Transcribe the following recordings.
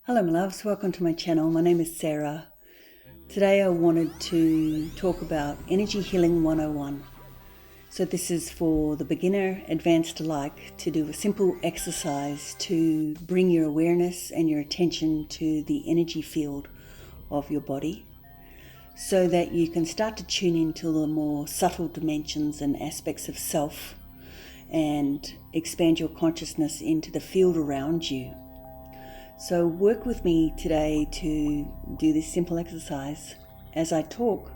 Hello my loves, welcome to my channel. My name is Sarah. Today I wanted to talk about Energy Healing 101. So this is for the beginner, advanced alike, to do a simple exercise to bring your awareness and your attention to the energy field of your body so that you can start to tune into the more subtle dimensions and aspects of self and expand your consciousness into the field around you. So work with me today to do this simple exercise. As I talk,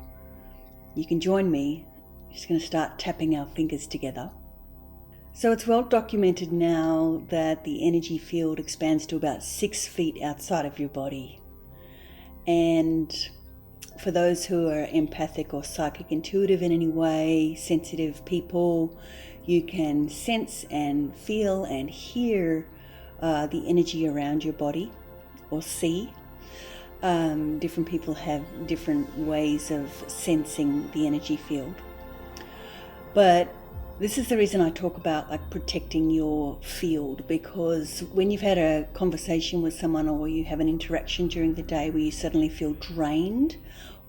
you can join me. I'm just going to start tapping our fingers together. So it's well documented now that the energy field expands to about 6 feet outside of your body. And for those who are empathic or psychic intuitive in any way, sensitive people, you can sense and feel and hear the energy around your body, or see. Different people have different ways of sensing the energy field. But this is the reason I talk about protecting your field, because when you've had a conversation with someone or you have an interaction during the day where you suddenly feel drained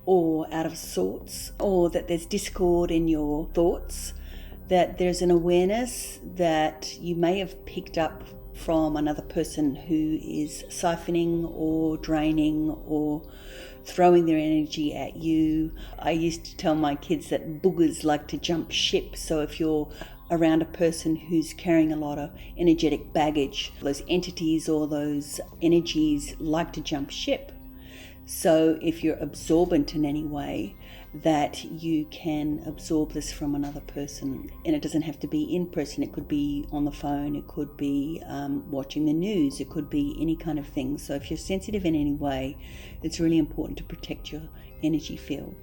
or out of sorts, or that there's discord in your thoughts, that there's an awareness that you may have picked up from another person who is siphoning or draining or throwing their energy at you. I used to tell my kids that boogers like to jump ship. So if you're around a person who's carrying a lot of energetic baggage, those entities or those energies like to jump ship. So if you're absorbent in any way, that you can absorb this from another person. And it doesn't have to be in person. It could be on the phone. It could be watching the news. It could be any kind of thing. So if you're sensitive in any way, it's really important to protect your energy field.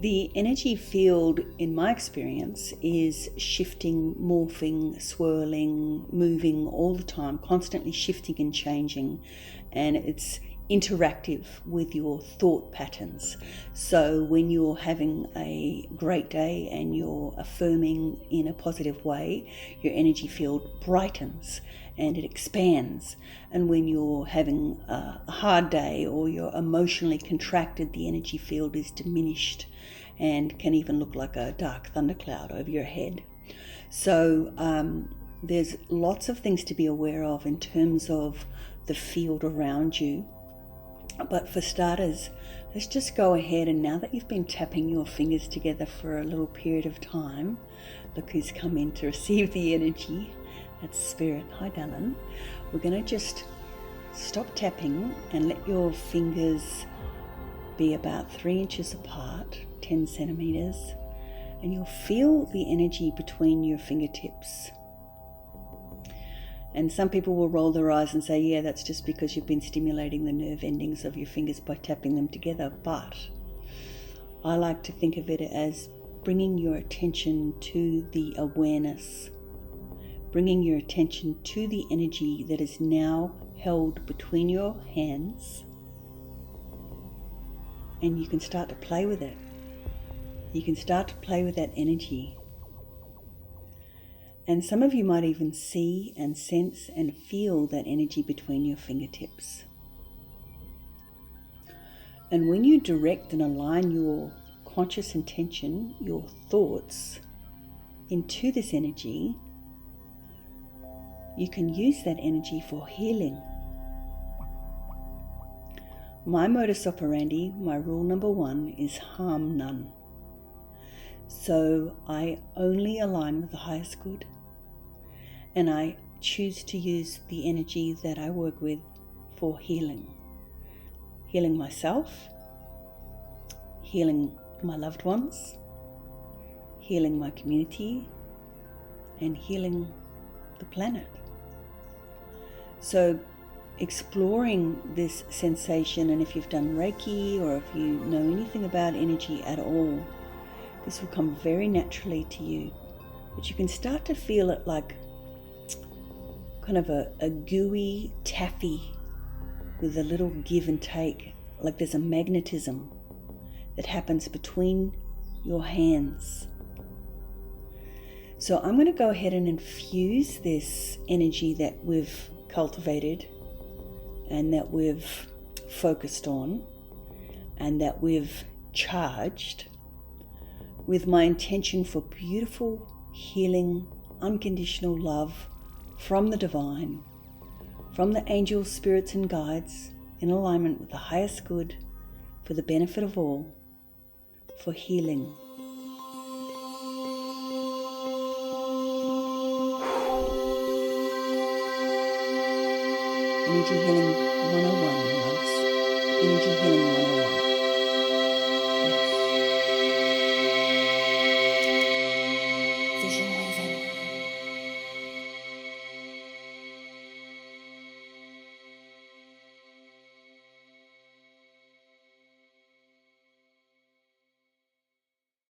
The energy field, in my experience, is shifting, morphing, swirling, moving all the time, constantly shifting and changing. And it's interactive with your thought patterns. So when you're having a great day and you're affirming in a positive way, your energy field brightens and it expands. And when you're having a hard day or you're emotionally contracted, the energy field is diminished and can even look like a dark thundercloud over your head. So there's lots of things to be aware of in terms of the field around you. But for starters, let's just go ahead, and now that you've been tapping your fingers together for a little period of time, look who's come in to receive the energy. That's Spirit. Hi, darling. We're going to just stop tapping and let your fingers be about 3 inches apart, 10 centimeters, and you'll feel the energy between your fingertips. And some people will roll their eyes and say, yeah, that's just because you've been stimulating the nerve endings of your fingers by tapping them together. But I like to think of it as bringing your attention to the awareness, bringing your attention to the energy that is now held between your hands. And you can start to play with it. You can start to play with that energy. And some of you might even see and sense and feel that energy between your fingertips. And when you direct and align your conscious intention, your thoughts, into this energy, you can use that energy for healing. My modus operandi, my rule number 1, is harm none. So I only align with the highest good, and I choose to use the energy that I work with for healing. Healing myself, healing my loved ones, healing my community, and healing the planet. So exploring this sensation, and if you've done Reiki or if you know anything about energy at all, this will come very naturally to you. But you can start to feel it like kind of a gooey taffy with a little give and take, like there's a magnetism that happens between your hands. So I'm going to go ahead and infuse this energy that we've cultivated and that we've focused on and that we've charged with my intention for beautiful, healing, unconditional love from the divine, from the angels, spirits and guides, in alignment with the highest good, for the benefit of all, for healing. Energy Healing 101, loves. Energy Healing 101.